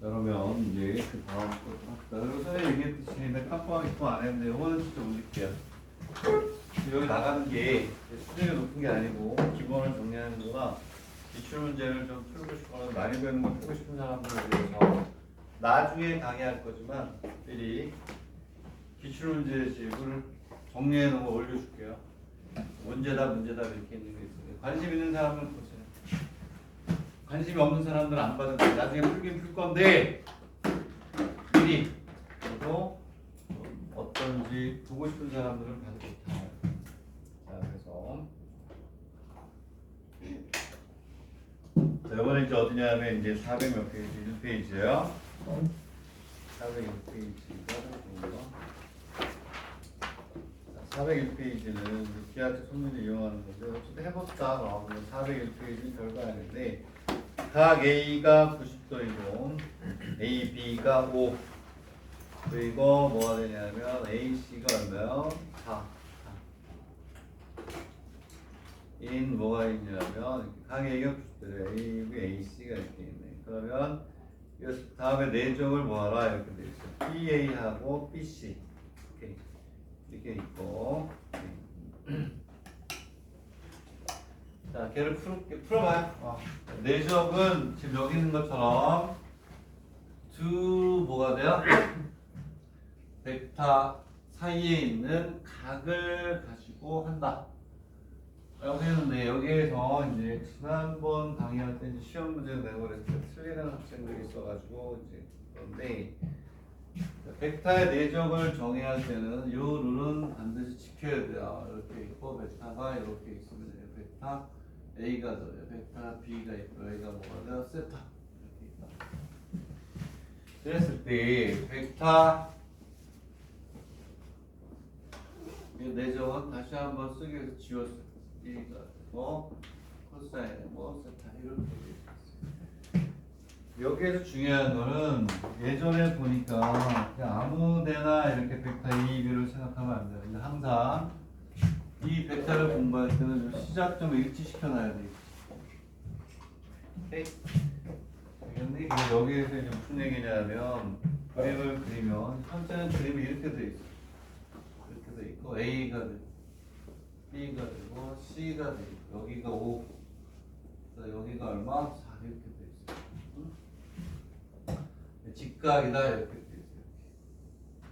그러면 이제 그 다음 것도 합시다. 그리고 선생님 얘기했듯이 맨 깜빡이 또 안 했는데 이거는 진짜 올릴게요. 여기 나가는 게 수준이 높은 게 아니고 기본을 정리하는 거라 기출 문제를 좀 풀고 싶거나 많이 배우는 걸 풀고 싶은 사람들을 위해서 나중에 강의할 거지만 미리 기출 문제 집을 정리해 놓은 거 올려줄게요. 문제다 이렇게 있는 게 있어요. 관심 있는 사람은 보세요. 관심이 없는 사람들은 안 받아도 돼. 나중에 풀긴 풀 건데 미리 그래도 어떤지 보고 싶은 사람들은 봐도 좋다. 자, 그래서 자, 이번에 이제 어디냐면 이제 400 몇 페이지 1페이지예요. 401페이지가 401페이지는 기하트 소문을 이용하는 건데 어쨌든 해봤다. 그러면 401페이지는 별거 아닌데 각 A가 90도이고 A, B가 5 그리고 뭐가 되냐면 AC가 얼마요? 4 인 뭐가 있냐면 각 A가 90도래요. A, B, AC가 이렇게 있네. 그러면 이 다음에 내적을 뭐하라 이렇게 돼 있어요. BA하고 BC 이렇게 있고 자, 걔를 풀어봐요. 내적은 지금 여기 있는 것처럼 두 뭐가 돼요? 벡터 사이에 있는 각을 가지고 한다. 여기는 네, 여기에서 이제 지난번 강의할 때 이제 시험 문제를 내고 그랬을 때 틀리는 학생들이 있어가지고 이제 그런데 벡터의 내적을 정의할 때는 이 룰은 반드시 지켜야 돼요. 이렇게 있고 벡터가 이렇게 있으면 벡터 A가 더요. 벡터 B가 있고 A가 뭐가 돼요? 세타 이렇게 있다. 그랬을 때 벡터 내적은 다시 한번 쓰기 위해서 지웠어요. B가 되고 코사인 뭐 세타 이렇게 돼 있어요. 여기에서 중요한 거는 예전에 보니까 그냥 아무데나 이렇게 벡터 A, B를 생각하면 안 돼요. 근데 항상 이 벡터를 공부할 때는 시작점을 일치시켜 놔야 돼요. 오케이? 근데 여기에서 이제 무슨 얘기냐면 그림을 그리면 현재는 그림이 이렇게 돼 있어. 이렇게 돼 있고 A가 되고 B가 되고 C가 되고 여기가 5 여기가 얼마? 4 이렇게 돼 있어. 직각이다 이렇게 돼 있어요.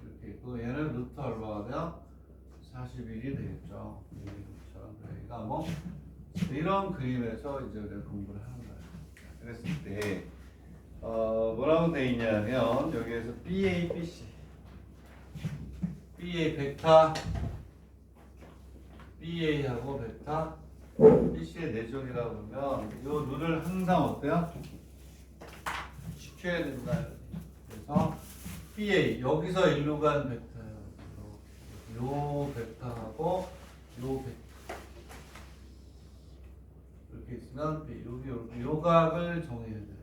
이렇게 있고 얘는 루트 얼마가 돼요? 41이 되겠죠. 여기가 뭐 이런 그림에서 이제 우리가 공부를 하는 거예요. 그랬을 때 뭐라고 돼 있냐면 여기에서 BA, BC BA 벡터 BA하고 벡터 BC의 내적이라고 그러면 이 룰을 항상 어때요? 지켜야 된다. 그래서 BA 여기서 일로 간 벡터예요. 요 벡터하고 요 벡터 이렇게 있으면 여기 요 각을 정해야 돼요.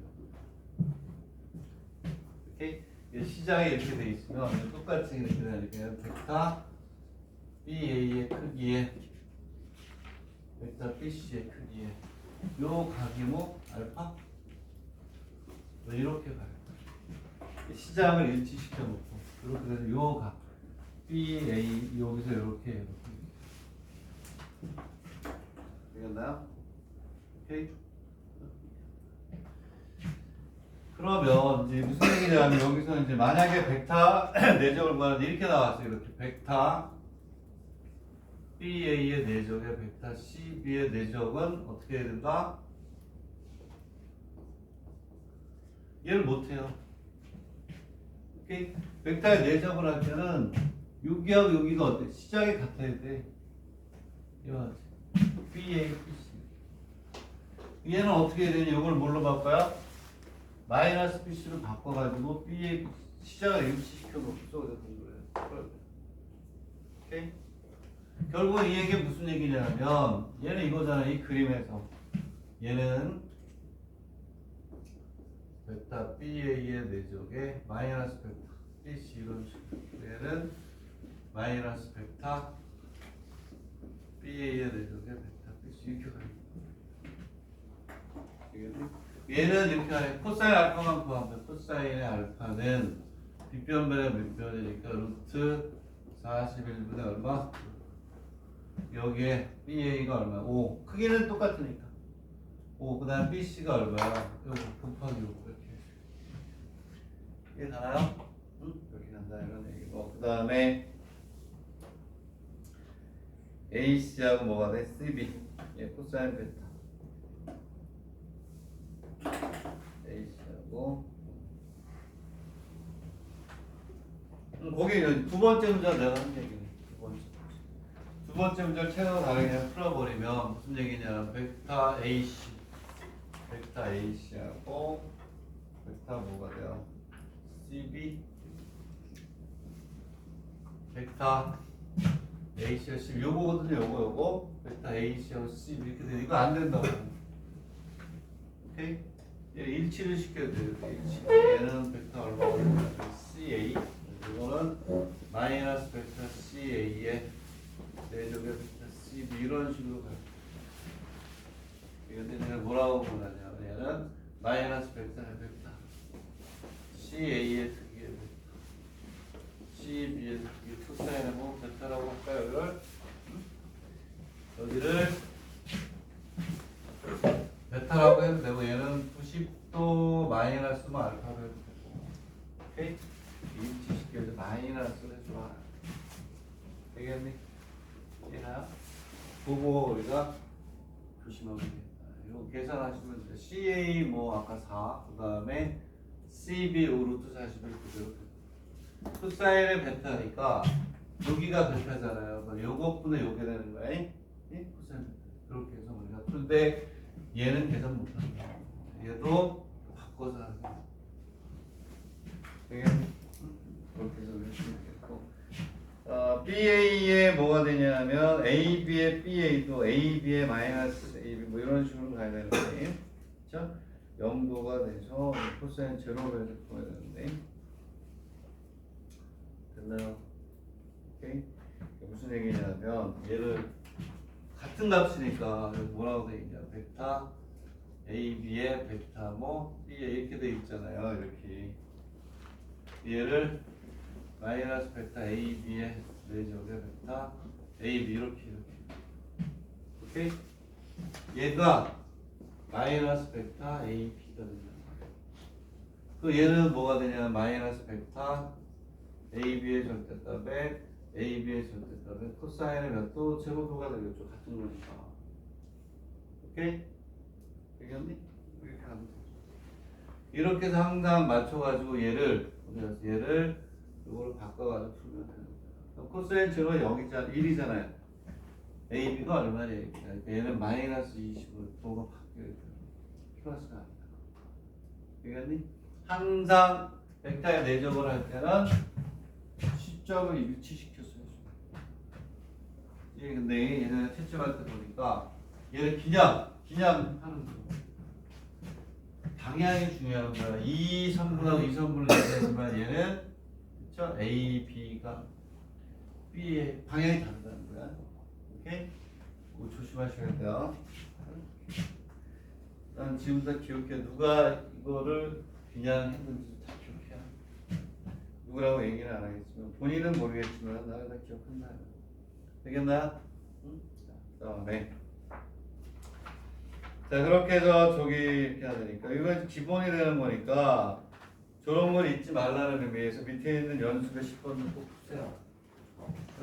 이렇게 시작이 이렇게 돼 있으면 똑같이 이렇게 되니까 벡터 BA의 크기에 벡터 BC의 크기에 요 각이 뭐 알파 이렇게 가요. 시작을 일치시켜 놓고 이렇게 돼서 요 각 BA 여기서 이렇게 되겠나요? 오케이. 그러면 이제 무슨 얘기냐면 여기서 이제 만약에 벡터 내적을 구하는데 이렇게 나왔어요. 이렇게 벡터 BA의 내적에 벡터 CB의 내적은 어떻게 해야 된다? 얘를 못해요. 오케이? 벡터의 내적을 할 때는 여기하고 여기가 어때? 시작이 같아야 돼. 이거 BA, BC. 얘는 어떻게 해야 되니? 이걸 뭘로 바꿔요? 마이너스 BC로 바꿔가지고 BA 시작을 일치시켜 놓고서 우리가 공부를 해요. 오케이? 결국은 이 얘기가 무슨 얘기냐면 얘는 이거잖아. 이 그림에서 얘는 벡터 BA의 내적에 마이너스 벡터 BC 이런 식으로 얘는 마이너스 벡터 BA의 내적에 벡터 BC 이렇게 가요. 알겠니? 얘는 이렇게 하네. 코사인 알파만 구하면 코사인의 알파는 빗변변에 밑변이니까 루트 41분의 얼마? 여기에 BA가 얼마? 5. 크기는 똑같으니까 5. 그 다음 BC가 얼마야? 요거 곱하기 5 이렇게. 이게 가나요? 응? 이렇게 간다 이런 얘기고. 그 다음에 AC하고 뭐가 돼? CB. 얘 코사인 베타. AC하고 거기 두 번째 문제 내가 한 얘기네. 두 번째 문제를 채널 다르게 풀어버리면 무슨 얘기냐? 벡터 AC, 벡터 AC하고 벡터 뭐가 돼요? CB, 벡터 AC하고 CB 요거거든요. 요거 벡터 AC하고 CB 이렇게 돼. 이거 안 된다고. 오케이? 얘 일치를 시켜야 돼요. 일치. 얘는 벡터 얼마고 CA. 이거는 마이너스 벡터 CA의 내적의 벡터 CB 이런 식으로 가요. 이건 얘는 뭐라고 보냐면 얘는 마이너스 벡터의 벡터 CA의 특이의 벡터 CB의 특이 코사인의 뭐 벡터라고 할까요? 여기를 베타라고 해도 되고 얘는 90도 마이너스만 알파로 해도 되고 오케이? 일치시켜서 마이너스를 해줘라 되겠니? 이해나요? 그거 우리가 조심하면 되겠다. 이거 계산하시면 돼. CA 뭐 아까 4, 그 다음에 CB 5 루트 41 그대로 코사인의 베타니까 여기가 베타잖아요. 그럼 요것분의 요게 되는 거야. 예? 코사인 베타. 그렇게 해서 우리가 풀때 얘는 계산 못한다. 얘도 바꿔서 하는 거야. 되겠니? 그렇게 해서 우리가 풀면 되겠고 BA에 뭐가 되냐면 AB의 BA도 AB의 마이너스 AB 뭐 이런 식으로 가야 되는데 그쵸? 0도가 돼서 코사인 제로로 해서 풀어야 되는데 됐나요? 오케이? 무슨 얘기냐면 얘를 같은 값이니까 뭐라고 돼 있냐 벡터 AB의 벡터 뭐 BA 이렇게 돼 있잖아요 이렇게 얘를 마이너스 벡터 AB의 내적의 벡터 AB 이렇게 오케이? 얘가 마이너스 벡터 AB가 된다. 그 얘는 뭐가 되냐 마이너스 벡터 AB의 절대값에 AB의 절대값에 코사인의 몇 도? 제로도가 되겠죠. 같은 거니까. 오케이? 되겠니? 이렇게 하면 되죠. 이렇게 해서 항상 맞춰가지고 얘를 이거를 바꿔가지고 풀면 되는 거예요. 코사인 제로 0이잖아, 1이잖아요. AB가 얼마냐? 얘는 마이너스 20으로 도가 바뀌어야 돼요. 플러스가 아니다. 되겠니? 항상 벡터의 내적을 할 때는 시점을 일치시켰어요. 예, 근데 얘는 채점할 때 보니까 얘를 그냥 하는 거. 방향이 중요한 거야. 이 선분하고 이 선분을 얘기하지만 얘는 그쵸? A, B가 B의 방향이 다르다는 거야. 오케이? 그거 조심하셔야 돼요. 난 지금부터 기억해. 누가 이거를 그냥 했는지 다 기억해. 누구라고 얘기는 안 하겠지만 본인은 모르겠지만 나는 다 기억한다. 되겠나? 응? 자, 그다음에 자 그렇게 해서 저기 이렇게 해야 되니까 이건 기본이 되는 거니까 저런 걸 잊지 말라는 의미에서 밑에 있는 연습의 10번을 꼭 푸세요.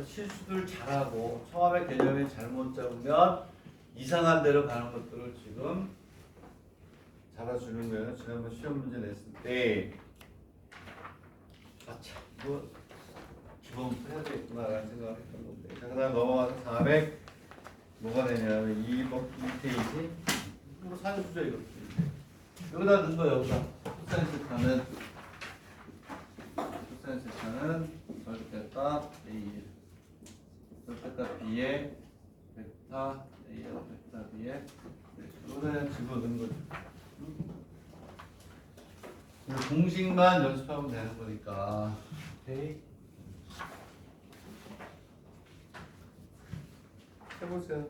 실수들 잘하고 처음에 개념이 잘못 잡으면 이상한 데로 가는 것들을 지금 잡아주는 거예요. 지난번 시험 문제 냈을 때 아차 이거 기본부터 해야 되겠구나라는 생각을 했던 건데 자, 그 다음 넘어가서 400 뭐가 되냐면 2번 페이지 이거 산수죠 이거 여기다 넣은 거 여기다 코사인 세타는 절대값 A 절대값 B에 벡터 A에 벡터 B에 여기다 집어넣은 거죠. 공식만 연습하면 되는 거니까. 오케이. 해보세요.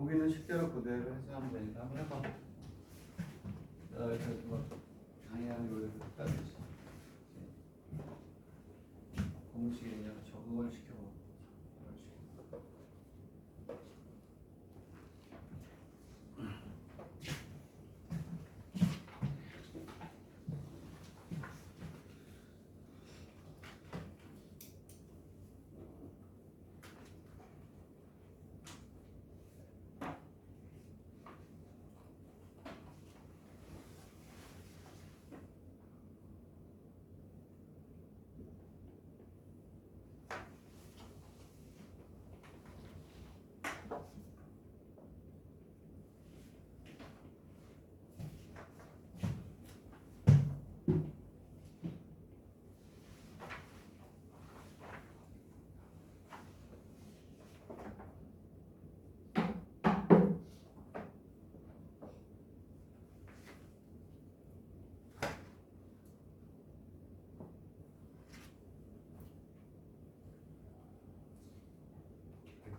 거기는 실제로 그대로 해서 하면 되니까 한번 해봐. 이렇게 뭐 방향으로 따르지. 공식에 그냥 적응을 시켜봐.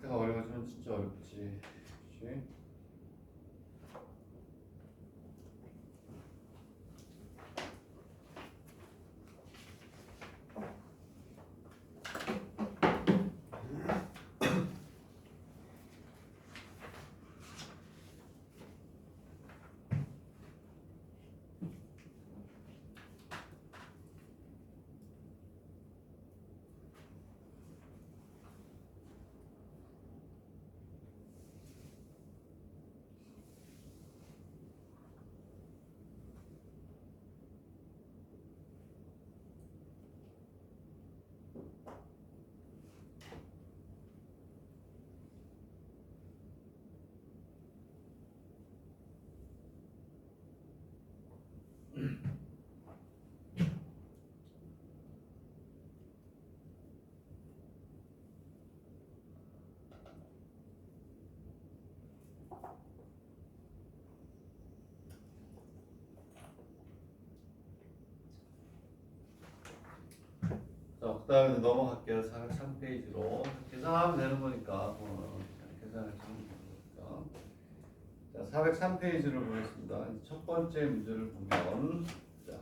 벡터가 어려워지면 진짜 어렵지. 그치? 자, 그 다음에 넘어갈게요. 403페이지로. 계산하면 되는 거니까. 계산해서 하면 되는 거니까. 자, 403페이지를 보겠습니다. 첫 번째 문제를 보면, 자,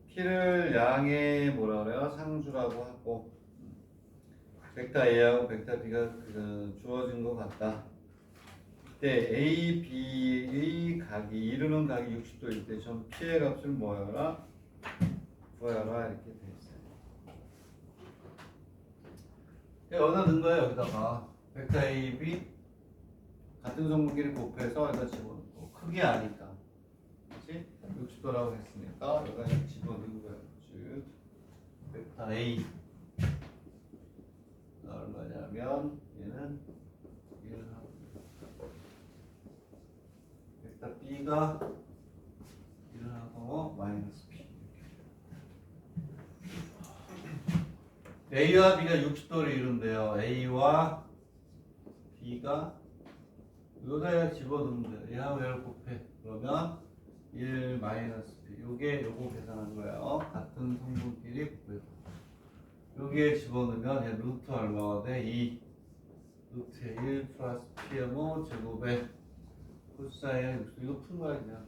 T를 양의 뭐라 그래요? 상수라고 하고, 벡터 A하고 벡터 B가 주어진 것 같다. 이때 A, B의 각이, 이루는 각이 60도일 때 전 P의 값을 뭐여라? 구하여라. 이렇게 돼 있어요. 여기다 넣은 거예요. 여기다가 벡터 A, B 같은 성분끼리 곱해서 여기다 집어넣고 크게 아니까 그렇지? 60도라고 했으니까 여기다 집어넣은 거예요. 즉 벡터 A 얼마냐면 얘는 1하고 벡터 B가 1하고 마이너스 P A와 B가 60도를 이룬대요. A와 B가 요거에 집어넣으면 돼요. 얘하고 얘를 곱해. 그러면 1 마이너스 B. 요거 계산한 거예요. 같은 성분끼리 곱해. 여기에 집어넣으면 얘 루트 얼마가 돼? 2. 루트 1 플러스 P의 제곱에 코사인 60도. 이거 푼 거야 그냥.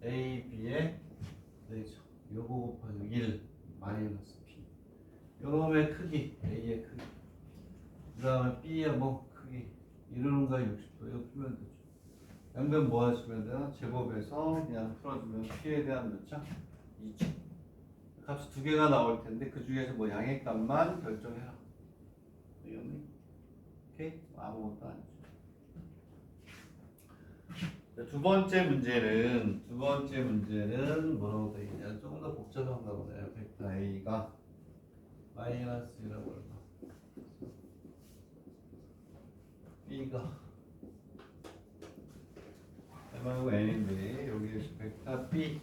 A, B의 요거 곱하기 1 마이너스 P. 요놈의 크기, A의 크기. 그 다음에 B의 크기. 이루는 거 60도. 이거 풀면 되죠. 양변 뭐 하시면 돼요? 제곱에서 그냥 풀어주면 P에 대한 몇 차? 2차. 값이 두 개가 나올 텐데 그 중에서 뭐 양의 값만 결정해라. 이거는 오케이? 아무것도 아니죠. 두 번째 문제는 뭐라고 되어 있냐? 조금 더 복잡한가 보네요. 벡터 A가 마이너스 1하고 얼마? B가 M하고 N인데 여기 벡터 B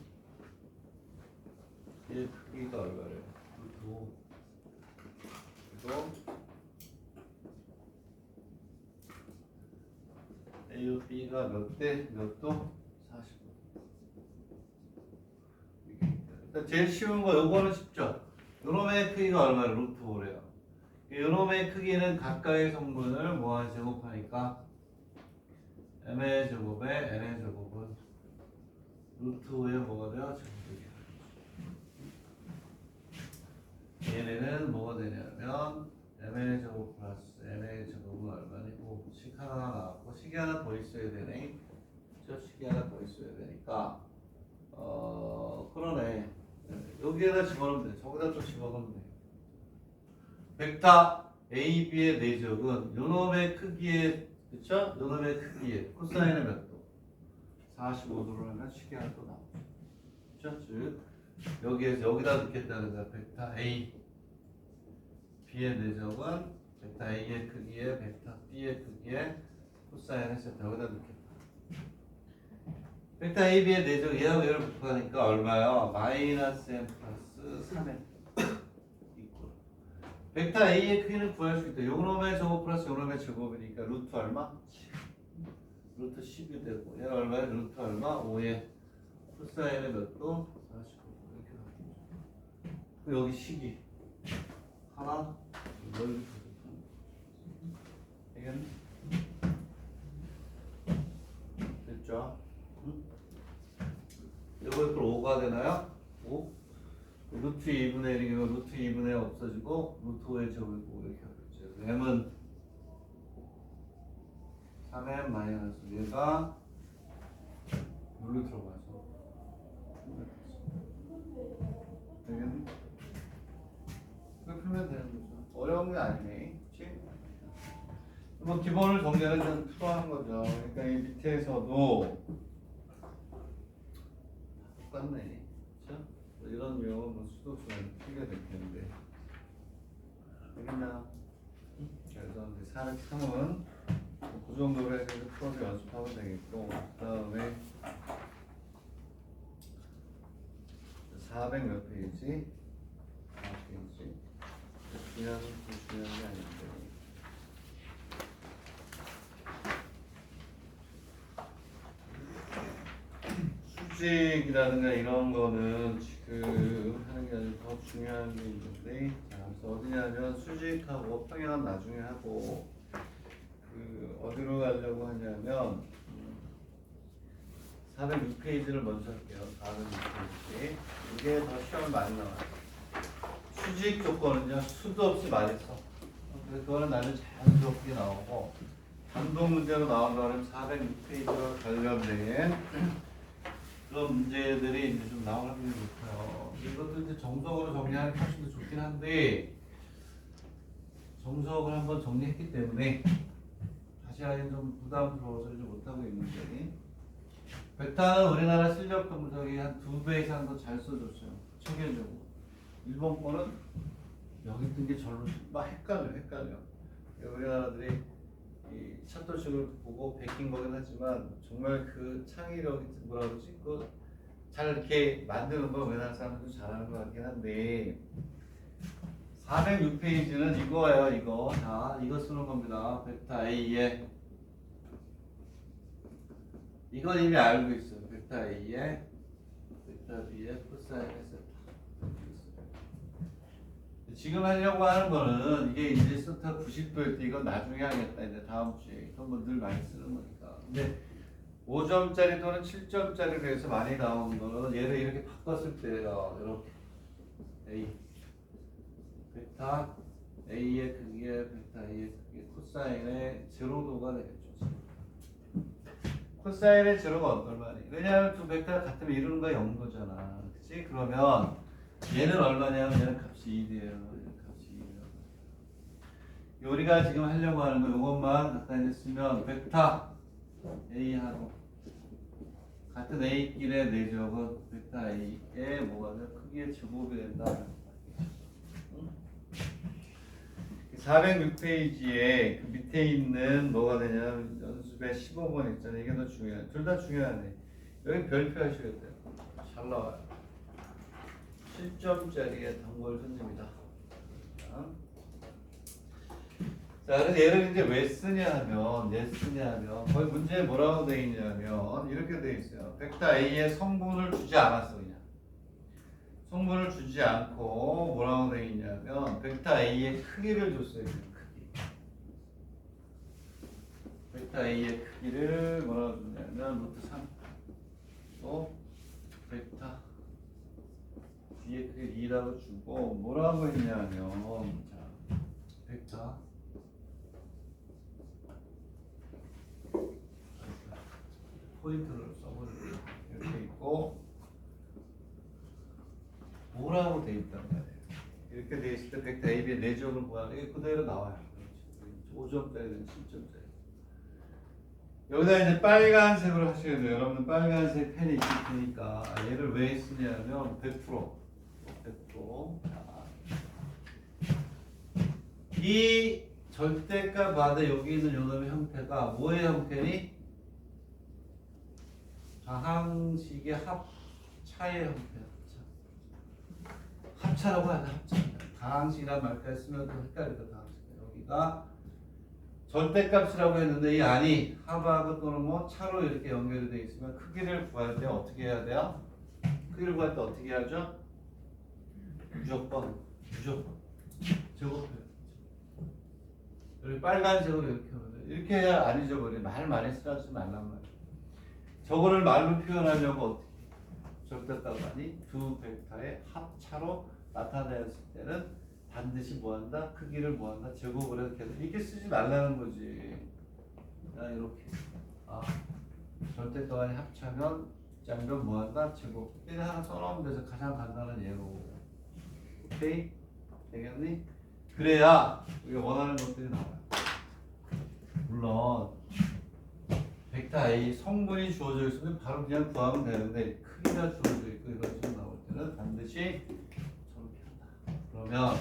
의 크기가 얼마래요? 그리고 A, B가 몇 대? 몇 도? 45. 일단 제일 쉬운 거 요거는 쉽죠? 요놈의 크기가 얼마예요? 루트 5래요. 요놈의 크기는 각각의 성분을 뭐와 제곱하니까 m의 제곱에 n의 제곱은 루트 5에 뭐가 돼요? 제곱이 돼요. 얘네는 뭐가 되냐면 m의 제곱 플러스 n의 제곱은 얼마니고 식 하나 나왔고 식이 하나 더 있어야 되네. 저 식이 하나 더 있어야 되니까 그러네. 여기에다 집어넣으면 돼. 저기다 또 집어넣으면 돼. 벡터 A, B의 내적은 요놈의 크기에, 그쵸? 요놈의 크기에 코사인의 몇 도? 45도로 하면 식이 하나 또 나오죠. 그쵸? 즉 여기에서 여기다 넣겠다는 거야. 벡터 A, B의 내적은 벡터 A의 크기에 벡터 B의 크기에 코사인의 세타 여기다 넣겠다. 벡터 A, B의 내적 얘하고 얘를 붙여가니까 얼마야? 마이너스 M 플러스 3M 있고 벡터 A의 크기는 구할 수 있다. 요놈의 제곱 플러스 요놈의 제곱이니까 루트 얼마? 루트 10이 되고 얘는 얼마야? 루트 얼마? 5에 코사인의 몇 도? 45도 이렇게 나오죠. 여기 식이 하나 이걸 되겠네? 됐죠? 이거 5가 되나요? 5? 루트 2분의 1이면 루트 2분의 1 없어지고 루트 5의 제곱이고 이렇게 하겠죠. m은 3m 마이너스 얘가 여기로 들어가서 되겠니? 이거 풀면 되는 거죠. 어려운 게 아니네. 그치? 뭐 기본을 정리하는 건 필요한 거죠. 그러니까 이 밑에서도 똑같네. 그쵸? 뭐 이런 유형은 뭐 수도수는 풀게 될 텐데. 되겠나? 그래서 이제 403은 그 정도로 해서 풀어서 연습하면 되겠고, 그 다음에 400 몇 페이지? 4페이지. 중요한 게 아닌데. 수직이라든가 이런 거는 지금 하는 게 아니라 더 중요한 게 있는데, 자, 그래서 어디냐면 수직하고 평행은 나중에 하고, 그 어디로 가려고 하냐면 406페이지를 먼저 할게요. 406페이지. 이게 더 시험에 많이 나와요. 수직 조건은요 수도 없이 많이 써. 그래서 그거는 나는 자연스럽게 나오고 단독 문제로 나오려면 406페이지와 관련된 그런 문제들이 이제 좀 나올 확률이 높아요. 이것도 이제 정석으로 정리하는 게 훨씬 더 좋긴 한데 정석을 한번 정리했기 때문에 다시 하기엔 좀 부담스러워서 이제 못하고 있는데 벡터는 우리나라 실력 검색이 한 2배 이상 더 잘 써줬어요. 체계적으로. 일본 거는 여기 있던 게 절로 막 헷갈려. 우리나라들이 이 샷도식을 보고 베낀 거긴 하지만 정말 그 창의력이 뭐라 그러지? 잘 이렇게 만드는 거 우리나라 사람들도 잘하는 것 같긴 한데 406페이지는 이거예요. 이거. 자, 이거 쓰는 겁니다. 벡터 A에 이건 이미 알고 있어요. 벡터 A에 벡터 B에 코사인의 세타. 지금 하려고 하는 거는 이게 이제 세타 90도일 때 이건 나중에 하겠다. 이제 다음 주에. 이건 뭐 늘 많이 쓰는 거니까. 근데 5점짜리 또는 7점짜리로 해서 많이 나오는 거는 얘를 이렇게 바꿨을 때요. 이렇게 A 벡터 A의 크기에 벡터 A의 크기에 코사인의 제로도가 되겠죠. 코사인의 제로가 얼마니? 왜냐하면 두 벡터가 같으면 이루는 거 0도잖아. 그치? 그러면 얘는 얼마냐면 얘는 값이 2돼요. 값이 2돼요. 우리가 지금 하려고 하는 거 이것만 갖다 이제 쓰면 벡터 A하고 같은 A끼리의 내적은 벡터 A의 뭐가 돼? 크기의 제곱이 된다. 406페이지에 그 밑에 있는 뭐가 되냐면 연습의 15번 있잖아요. 이게 더 중요해. 둘 다 중요하네. 여기 별표 하셔야 돼요. 잘 나와요. 7점짜리의 단골 손님이다. 자, 그래서 얘를 이제 왜 쓰냐면, 거기 문제에 뭐라고 돼 있냐면, 이렇게 돼 있어요. 벡터 A의 성분을 주지 않았어, 그냥. 성분을 주지 않고 뭐라고 되어 있냐면 벡터 A의 크기를 줬어요. 크기. 벡터 A의 크기를 뭐라고 줬냐면 루트 3. 또 벡터 B의 크기 2라고 주고 뭐라고 했냐면 자, 벡터 포인트를 써보는 이렇게 있고 뭐라고 돼 있단 말이에요. 이렇게 돼 있을 때 벡터 AB의 내적을 구하는 게 그대로 나와요. 5점짜리든 7점짜리. 여기다 이제 빨간색으로 하시면 돼요. 여러분은 빨간색 펜이 있을 테니까 얘를 왜 쓰냐면 100%. 자, 이 절대값 바드 여기 있는 요놈의 형태가 뭐의 형태니? 좌항식의 합차의 형태야. 합차라고 하자. 합차. 다항식이란 말까지 쓰면 또 헷갈리다. 다항식. 여기가 절대값이라고 했는데 이 안이 합하고 또는 뭐 차로 이렇게 연결이 되어 있으면 크기를 구할 때 어떻게 해야 돼요? 크기를 구할 때 어떻게 하죠? 무조건 제곱해요. 여기 빨간색으로 이렇게 하면 돼. 이렇게 해야 안 잊어버려. 말 많이 쓰지 말란 말이야. 저거를 말로 표현하려고 어떻게? 절대값 아니 두 벡터의 합차로 나타내었을 때는 반드시 뭐한다? 크기를 뭐한다? 제곱을 해서 계속 이렇게 쓰지 말라는 거지. 그냥 이렇게 절대값 아니 합차면 짱면 뭐한다? 제곱. 이거 하나 써놓으면 돼서 가장 간단한 예로. 오케이? 되겠니? 그래야 우리가 원하는 것들이 나와요. 물론 벡터 A 성분이 주어져 있으면 바로 그냥 구하면 되는데 크기가 주어져 있고 이런 식으로 나올 때는 반드시 저렇게 한다. 그러면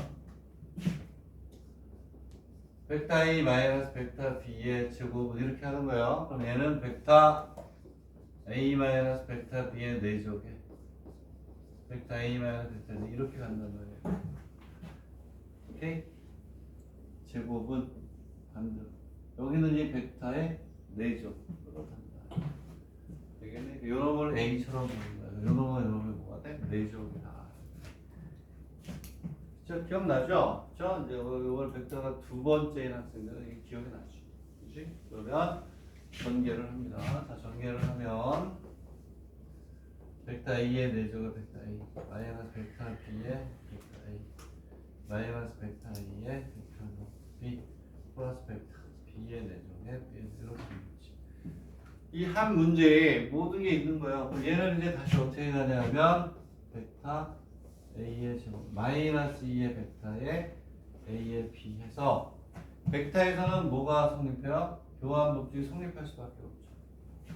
벡터 A 마이너스 벡터 B의 제곱은 이렇게 하는 거예요. 그럼 얘는 벡터 A 마이너스 벡터 B의 4제곱에 벡터 A 마이너스 벡터 B 이렇게 간단 말이에요. 오케이? 제곱은 반대로 여기는 이 벡터의 4제곱으로 간다. 되겠네? 요놈을 A처럼 보는 거야. 요놈은 뭐가 돼? 4제곱이다. 저 기억나죠? 저 이제 이걸 벡터가 두 번째인 학생들은 이게 기억이 나죠. 그렇지? 그러면 전개를 합니다. 자, 전개를 하면 벡터 A의 4제곱 벡터 A 마이너스 벡터 B의 벡터 A 마이너스 벡터 A의 벡터 B 플러스 벡터 B의 4제곱에 이렇게 있지. 이 한 문제에 모든 게 있는 거예요. 그럼 얘는 이제 다시 어떻게 가냐면 벡터 A의 제곱 마이너스 2의 벡터에 A의 B 해서 벡터에서는 뭐가 성립해요? 교환 법칙이 성립할 수밖에 없죠.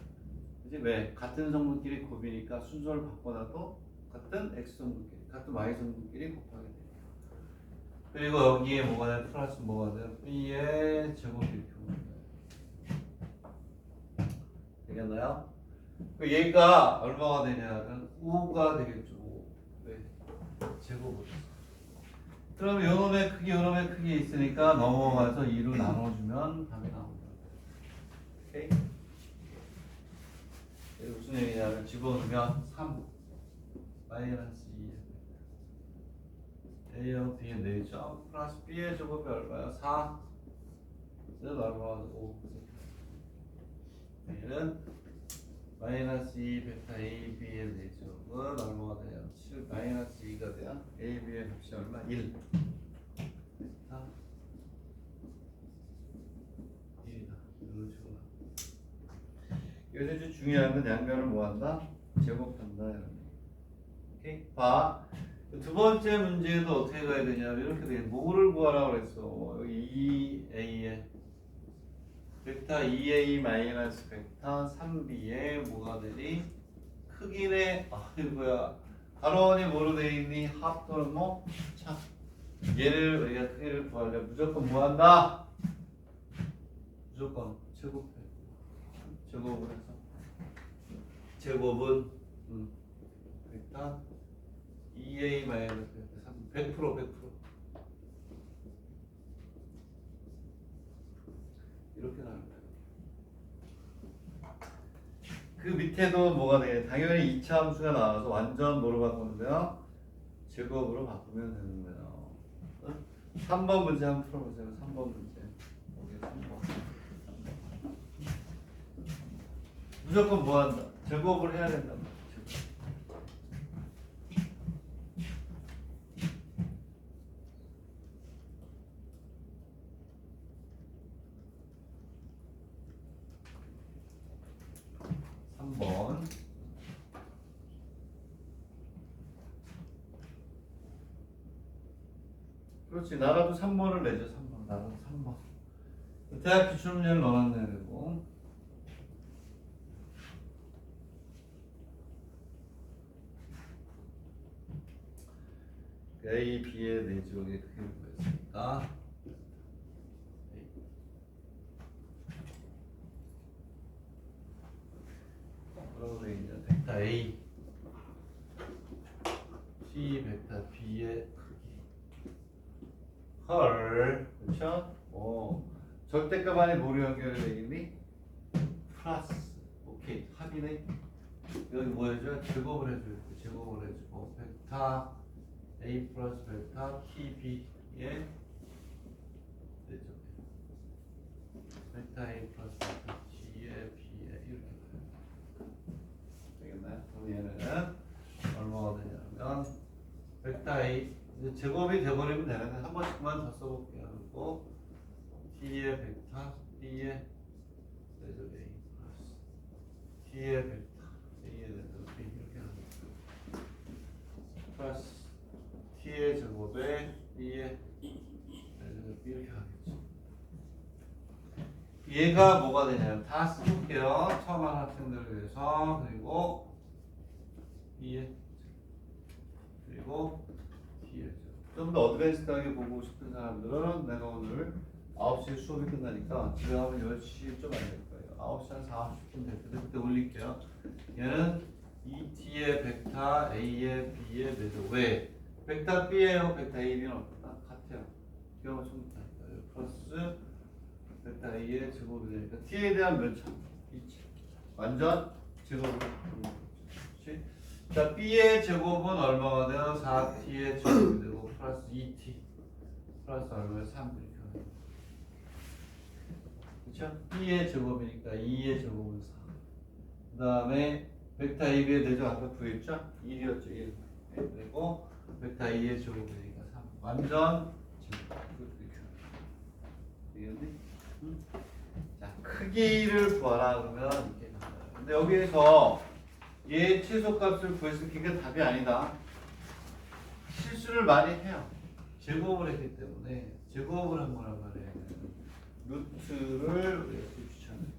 이제 왜? 같은 성분끼리 곱이니까 순서를 바꿔놔도 같은 X 성분끼리, 같은 Y 성분끼리 곱하게 돼요. 그리고 여기에 뭐가 돼? 플러스 뭐가 돼요? B의 제곱이 이렇게 오는 거예요. 되겠나요? 얘가 얼마가 되냐면 5가 되겠죠. 5. 왜? 제곱을. 그러면 요놈의 크기, 요놈의 크기 있으니까 넘어가서 2로 나눠주면 답이 나옵니다. 오케이? 무슨 얘기냐면 집어넣으면 3 마이너스 2 A하고 B의 4점 플러스 B의 제곱이 얼마야? 4 그래서 얼마가 5 얘는 마이너스 2 벡터 A, B의 4제곱은 얼마가 돼요? 7 마이너스 2가 돼요? A, B의 값이 얼마? 1 벡터 1이다 이런 식으로. 여기서 중요한 건 양면을 뭐한다? 제곱한다 이런 얘기. 오케이? 봐. 두 번째 문제도 어떻게 가야 되냐면 이렇게 돼. 뭐를 구하라고 그랬어? 여기 2A에 벡터 2A 마이너스 벡터 3B에 뭐가 되니? 크기네. 이거야. 가로원이 뭐로 돼 있니? 합 또는 뭐? 차. 얘를 우리가 크기를 구하려면 무조건 뭐 한다? 무조건 제곱해. 제곱을 해서 제곱은 벡터 2A 마이너스 벡터 100% 이렇게 나옵니다. 그 밑에도 뭐가 돼? 당연히 2차 함수가 나와서 완전 뭐로 바꾸는데요? 제곱으로 바꾸면 되는 거예요. 3번 문제 한번 풀어보세요. 3번 문제. 여기 3번. 무조건 뭐 한다? 제곱을 해야 된단 말이야. 3번. 그렇지. 나라도 3번을 내죠. 3번. 나라도 3번. 대학 기출문제를 넣어놔야 되고. A, B의 내지역의 크기를 구했으니까 뭐라고 되어 있냐? 벡터 A, C 벡터 B의 크기. 헐, 그렇죠? 절대값 안에 뭐로 연결되겠니? 플러스. 오케이, 합이네. 여기 뭐 해줘요? 제곱을 해줘요. 제곱을 해주고 벡터 A 플러스 벡터 TB의 되죠. 벡터 A 플러스 벡터 T의 B의 이렇게 되겠나요? 그럼 얘는 얼마가 되냐면 벡터 A 이제 제곱이 돼버리면 되는데 한 번씩만 더 써볼게요. 그리고 T의 벡터 B의 되죠. A 플러스 T의 벡터 A의 되죠. B 이렇게 하는 거죠. 플러스 T의 제곱에 B의 이렇게 하겠죠. 얘가 뭐가 되냐면 다 써볼게요. 처음 하는 학생들을 위해서. 그리고 B의 그리고 T의 좀 더 어드밴스드하게 보고 싶은 사람들은 내가 오늘 9시에 수업이 끝나니까 집에 가면 10시 좀 안 될 거예요. 9시 한 40분 될 텐데 그때 올릴게요. 얘는 ET의 벡터 A의 B의 매죠. 왜? 벡터 B에요. 벡터 A는 어떻다? 같아요. 기억을 좀 못하니까. 플러스 벡터 A의 제곱이 되니까 T에 대한 면차. 완전 제곱으로 바꾸는 거죠. 자, B의 제곱은 얼마가 돼요? 4T의 제곱이 되고 플러스 2T 플러스 얼마에 3 이렇게 하는 거죠. 그렇죠? B의 제곱이니까 2의 제곱은 4. 그 다음에 벡터 AB의 대조 아까 구했죠? 1이었죠. 1. 그리고 벡터 A의 제곱이니까 3. 완전 되겠니? 자, 크기를 구하라 그러면 이렇게 나와요. 근데 여기에서 얘 최소값을 구했을 때 그게 답이 아니다. 실수를 많이 해요. 제곱을 했기 때문에 제곱을 한 거란 말이에요. 루트를 추천해요.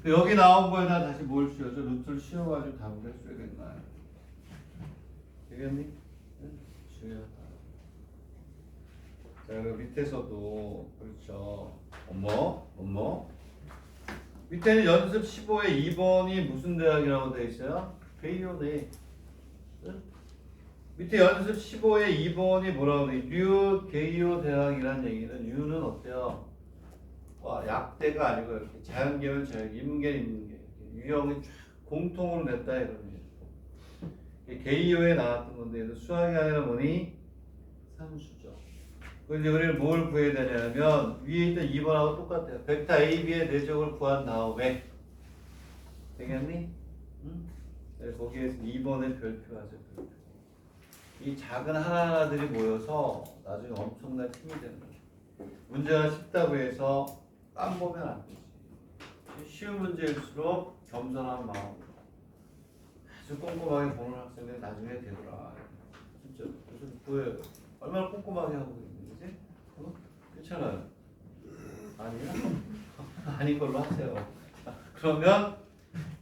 여기 나온 거에다 다시 뭘 씌워줘? 루트를 씌워가지고 답을 해줘야겠나? 되겠니? 중요하다. 자, 그 밑에서도 그렇죠. 밑에는 연습 15에 2번이 무슨 대학이라고 되어 있어요? 베이오네. 밑에 연습 15에 2번이 뭐라고 되어 있어요? 뉴 게이오 대학이라는 얘기는 뉴는 어때요? 와, 약대가 아니고 이렇게 자연계면 자연, 인문계 인문계 유형이 쫙 공통으로 냈다 이런 얘기죠. 게이오에 나왔던 건데 수학이 아니라 뭐니? 산수죠. 그럼 이제 우리는 뭘 구해야 되냐면 위에 있던 2번하고 똑같아요. 벡터 AB의 내적을 구한 다음에 되겠니? 응? 네, 거기에서 2번의 별표하죠. 별표. 이 작은 하나하나들이 모여서 나중에 엄청난 힘이 되는 거예요. 문제가 쉽다고 해서 깜보면 안 되지. 쉬운 문제일수록 겸손한 마음으로 아주 꼼꼼하게 보는 학생들이 나중에 되더라. 진짜 무슨 구해요. 얼마나 꼼꼼하게 하고 있는 거지? 그렇잖아요. 아니야? 아닌 걸로 하세요. 자, 그러면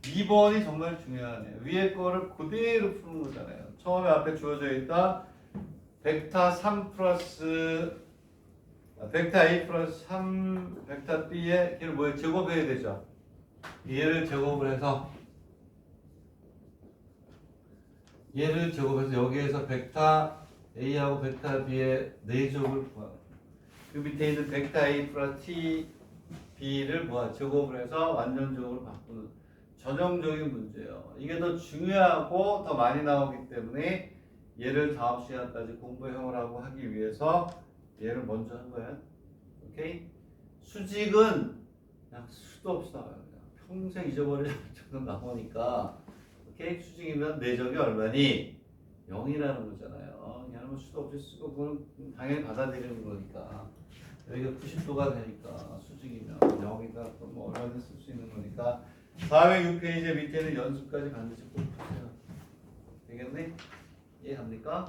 2번이 정말 중요하네요. 위에 거를 그대로 푸는 거잖아요. 처음에 앞에 주어져 있다 벡터 3 플러스 벡터 A 플러스 3 벡터 B의 얘를 뭐에 제곱해야 되죠. 얘를 제곱을 해서 여기에서 벡터 A하고 벡터 B의 4제곱을 구하고 그 밑에 있는 벡터 A 플러스 T B를 제곱을 해서 완전 제곱으로 바꾸는 전형적인 문제예요. 이게 더 중요하고 더 많이 나오기 때문에 얘를 다음 시간까지 공부해오라고 하기 위해서 얘를 먼저 한 거야. 오케이? 수직은 그냥 수도 없이 나와요. 그냥 평생 잊어버릴 정도 나오니까. 오케이? 수직이면 내적이 얼마니? 0이라는 거잖아요. 그냥 수도 없이 쓰고 그건 당연히 받아들이는 거니까. 여기가 90도가 되니까 수직이면 0이다 또 뭐 얼마든지 쓸 수 있는 거니까 406페이지 밑에는 연습까지 반드시 꼭 푸세요. 되겠네? 이해갑니까?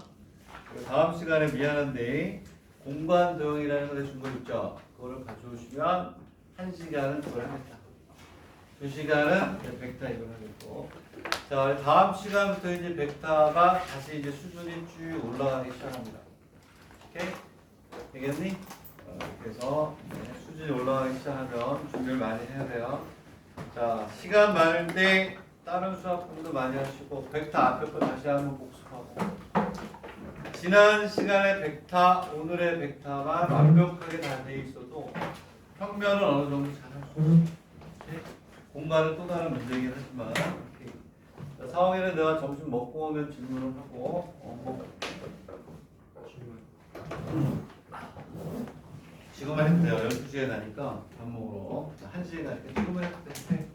다음 시간에 미안한데 공간 도형이라는 거 준 거 있죠? 그거를 가져오시면 1시간은 그걸 하겠다. 2시간은 벡터 이걸 하겠고. 자, 다음 시간부터 이제 벡터가 다시 이제 수준이 쭉 올라가기 시작합니다. 오케이? 되겠니? 그래서 수준이 올라가기 시작하면 준비를 많이 해야 돼요. 자, 시간 많을 때 다른 수학 공부도 많이 하시고 벡터 앞에 거 다시 한번 복습하고 지난 시간의 벡터, 오늘의 벡터만 완벽하게 다 돼 있어도 평면은 어느 정도 잘 할 수 있어요. 공간은 또 다른 문제이긴 하지만 자, 상황에는 내가 점심 먹고 오면 질문을 하고 지금 해도 돼요. 12시에 나니까 밥 먹으러 1시에 나니까 지금 해도 돼.